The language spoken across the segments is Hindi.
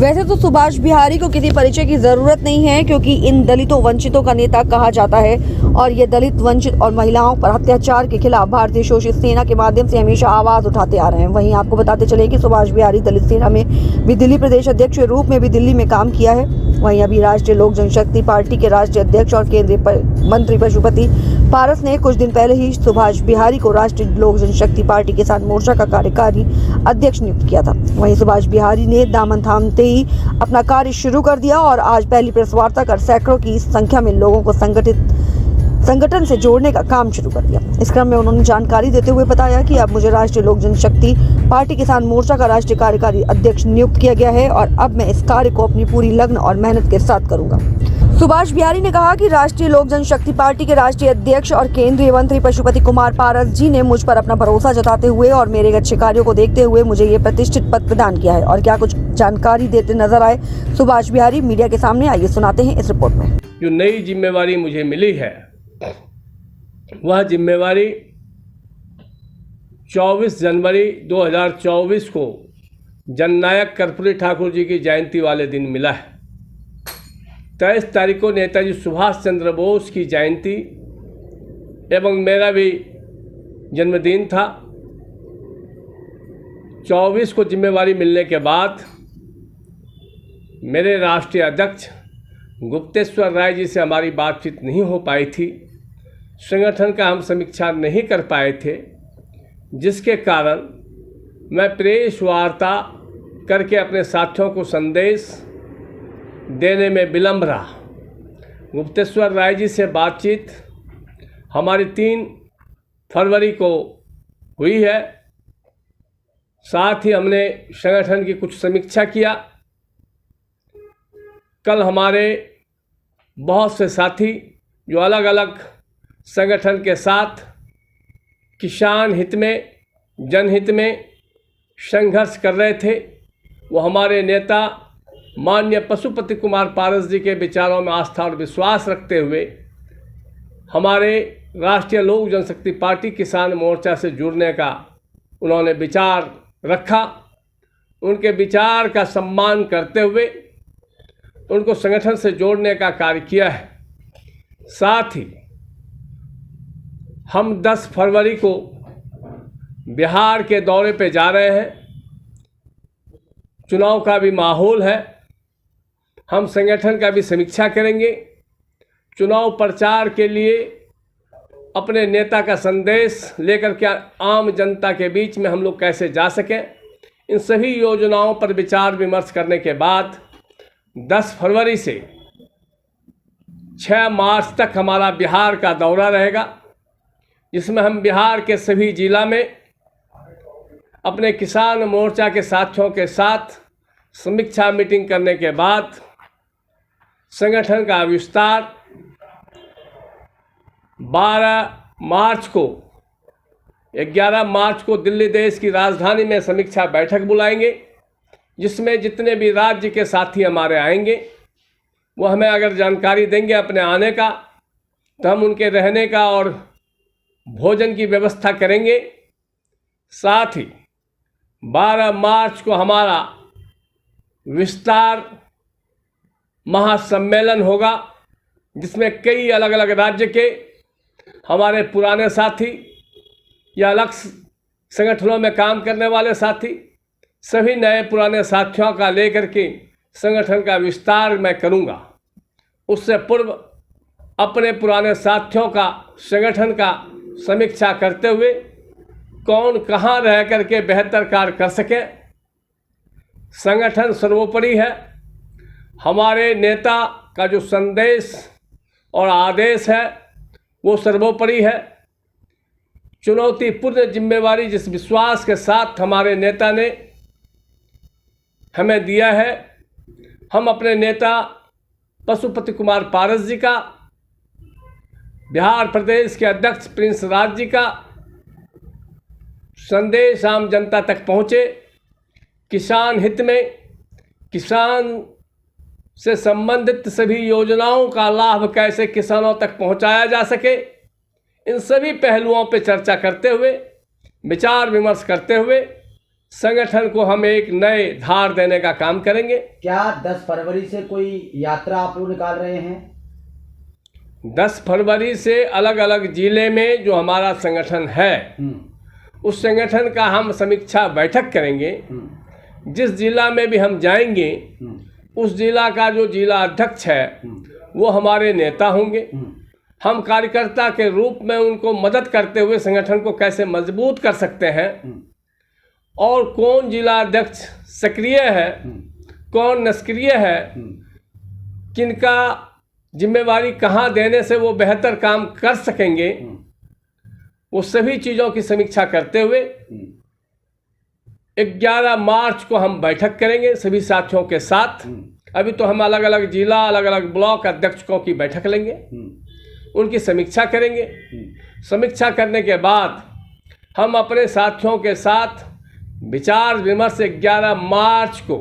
वैसे तो सुभाष बिहारी को किसी परिचय की जरूरत नहीं है, क्योंकि इन दलितों वंचितों का नेता कहा जाता है और ये दलित वंचित और महिलाओं पर अत्याचार के खिलाफ भारतीय शोषित सेना के माध्यम से हमेशा आवाज उठाते आ रहे हैं। वहीं आपको बताते चले कि सुभाष बिहारी दलित सेना में भी दिल्ली प्रदेश अध्यक्ष के रूप में भी दिल्ली में काम किया है। वहीं अभी राष्ट्रीय लोक जनशक्ति पार्टी के राष्ट्रीय अध्यक्ष और केंद्रीय मंत्री पशुपति पारस ने कुछ दिन पहले ही सुभाष बिहारी को राष्ट्रीय लोक जनशक्ति पार्टी किसान मोर्चा का कार्यकारी अध्यक्ष नियुक्त किया था। वहीं सुभाष बिहारी ने दामन थामते ही अपना कार्य शुरू कर दिया और आज पहली प्रेस वार्ता कर सैकड़ों की संख्या में लोगों को संगठन से जोड़ने का काम शुरू कर दिया। इस क्रम में उन्होंने जानकारी देते हुए बताया कि अब मुझे राष्ट्रीय लोक जनशक्ति पार्टी किसान मोर्चा का राष्ट्रीय कार्यकारी अध्यक्ष नियुक्त किया गया है और अब मैं इस कार्य को अपनी पूरी लगन और मेहनत के साथ करूंगा। सुभाष बिहारी ने कहा कि राष्ट्रीय लोक जनशक्ति पार्टी के राष्ट्रीय अध्यक्ष और केंद्रीय मंत्री पशुपति कुमार पारस जी ने मुझ पर अपना भरोसा जताते हुए और मेरे अच्छे कार्यों को देखते हुए मुझे ये प्रतिष्ठित पद प्रदान किया है। और क्या कुछ जानकारी देते नजर आए सुभाष बिहारी मीडिया के सामने, आइए सुनाते हैं इस रिपोर्ट में। जो नई जिम्मेवारी मुझे मिली है वह जिम्मेवारी 24 जनवरी 2024 को जननायक कर्पूरी ठाकुर जी की जयंती वाले दिन मिला है। 23 तारीख को नेताजी सुभाष चंद्र बोस की जयंती एवं मेरा भी जन्मदिन था। 24 को जिम्मेवारी मिलने के बाद मेरे राष्ट्रीय अध्यक्ष गुप्तेश्वर राय जी से हमारी बातचीत नहीं हो पाई थी, संगठन का हम समीक्षा नहीं कर पाए थे, जिसके कारण मैं प्रेस वार्ता करके अपने साथियों को संदेश देने में विलम्ब रहा। गुप्तेश्वर राय जी से बातचीत हमारी 3 फरवरी को हुई है। साथ ही हमने संगठन की कुछ समीक्षा किया। कल हमारे बहुत से साथी जो अलग अलग संगठन के साथ किसान हित में, जनहित में संघर्ष कर रहे थे, वो हमारे नेता माननीय पशुपति कुमार पारस जी के विचारों में आस्था और विश्वास रखते हुए हमारे राष्ट्रीय लोक जनशक्ति पार्टी किसान मोर्चा से जुड़ने का उन्होंने विचार रखा। उनके विचार का सम्मान करते हुए उनको संगठन से जोड़ने का कार्य किया है। साथ ही हम 10 फरवरी को बिहार के दौरे पे जा रहे हैं। चुनाव का भी माहौल है, हम संगठन का भी समीक्षा करेंगे। चुनाव प्रचार के लिए अपने नेता का संदेश लेकर के आम जनता के बीच में हम लोग कैसे जा सकें, इन सभी योजनाओं पर विचार विमर्श करने के बाद 10 फरवरी से 6 मार्च तक हमारा बिहार का दौरा रहेगा, जिसमें हम बिहार के सभी जिला में अपने किसान मोर्चा के साथियों के साथ समीक्षा मीटिंग करने के बाद संगठन का विस्तार 12 मार्च को 11 मार्च को दिल्ली देश की राजधानी में समीक्षा बैठक बुलाएंगे, जिसमें जितने भी राज्य के साथी हमारे आएंगे वो हमें अगर जानकारी देंगे अपने आने का, तो हम उनके रहने का और भोजन की व्यवस्था करेंगे। साथ ही 12 मार्च को हमारा विस्तार महासम्मेलन होगा, जिसमें कई अलग अलग राज्य के हमारे पुराने साथी या अलग संगठनों में काम करने वाले साथी, सभी नए पुराने साथियों का लेकर के संगठन का विस्तार मैं करूंगा। उससे पूर्व अपने पुराने साथियों का संगठन का समीक्षा करते हुए कौन कहाँ रह करके बेहतर कार्य कर सके। संगठन सर्वोपरि है। हमारे नेता का जो संदेश और आदेश है वो सर्वोपरि है। चुनौतीपूर्ण जिम्मेवारी जिस विश्वास के साथ हमारे नेता ने हमें दिया है, हम अपने नेता पशुपति कुमार पारस जी का, बिहार प्रदेश के अध्यक्ष प्रिंस राज जी का संदेश आम जनता तक पहुँचे। किसान हित में किसान से संबंधित सभी योजनाओं का लाभ कैसे किसानों तक पहुंचाया जा सके, इन सभी पहलुओं पर चर्चा करते हुए, विचार विमर्श करते हुए संगठन को हम एक नए धार देने का काम करेंगे। क्या 10 फरवरी से कोई यात्रा आप लोग निकाल रहे हैं? 10 फरवरी से अलग अलग जिले में जो हमारा संगठन है उस संगठन का हम समीक्षा बैठक करेंगे। जिस जिला में भी हम जाएंगे उस जिला का जो जिला अध्यक्ष है वो हमारे नेता होंगे। हम कार्यकर्ता के रूप में उनको मदद करते हुए संगठन को कैसे मजबूत कर सकते हैं और कौन जिला अध्यक्ष सक्रिय है, कौन निष्क्रिय है, किनका जिम्मेवारी कहाँ देने से वो बेहतर काम कर सकेंगे, वो सभी चीज़ों की समीक्षा करते हुए 11 मार्च को हम बैठक करेंगे सभी साथियों के साथ। अभी तो हम अलग अलग जिला, अलग अलग ब्लॉक अध्यक्षों की बैठक लेंगे, उनकी समीक्षा करेंगे। समीक्षा करने के बाद हम अपने साथियों के साथ विचार विमर्श 11 मार्च को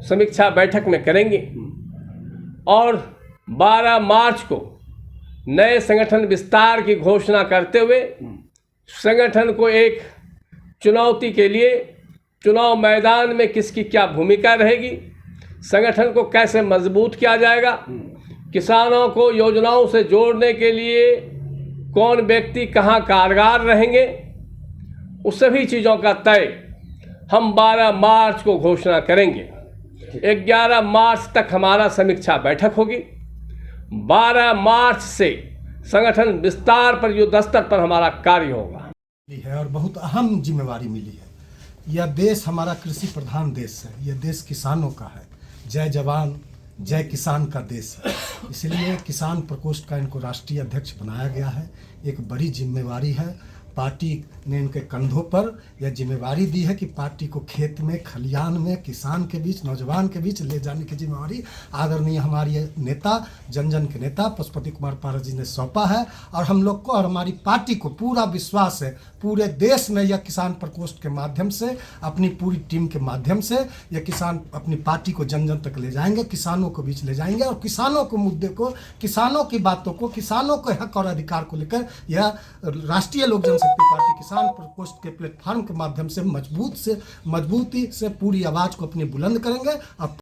समीक्षा बैठक में करेंगे और 12 मार्च को नए संगठन विस्तार की घोषणा करते हुए संगठन को एक चुनौती के लिए चुनाव मैदान में किसकी क्या भूमिका रहेगी, संगठन को कैसे मजबूत किया जाएगा, किसानों को योजनाओं से जोड़ने के लिए कौन व्यक्ति कहाँ कारगर रहेंगे, उस सभी चीज़ों का तय हम 12 मार्च को घोषणा करेंगे। 11 मार्च तक हमारा समीक्षा बैठक होगी। 12 मार्च से संगठन विस्तार पर युद्ध स्तर पर हमारा कार्य होगा। है और बहुत अहम जिम्मेवारी मिली है। यह देश हमारा कृषि प्रधान देश है, यह देश किसानों का है। जय जवान जय किसान का देश है, इसलिए किसान प्रकोष्ठ का इनको राष्ट्रीय अध्यक्ष बनाया गया है। एक बड़ी जिम्मेवारी है, पार्टी ने इनके कंधों पर यह जिम्मेवारी दी है कि पार्टी को खेत में, खलियान में, किसान के बीच, नौजवान के बीच ले जाने की जिम्मेवारी आदरणीय हमारे नेता, जन जन के नेता पशुपति कुमार पारस जी ने सौंपा है। और हम लोग को और हमारी पार्टी को पूरा विश्वास है, पूरे देश में यह किसान प्रकोष्ठ के माध्यम से, अपनी पूरी टीम के माध्यम से यह किसान अपनी पार्टी को जन जन तक ले जाएंगे, किसानों को बीच ले जाएंगे और किसानों को मुद्दे को, किसानों की बातों को, किसानों के हक और अधिकार को लेकर यह राष्ट्रीय लोक जनशक्ति पार्टी किसान प्रकोष्ठ के प्लेटफॉर्म के माध्यम से मजबूती से पूरी आवाज़ को अपनी बुलंद करेंगे। अब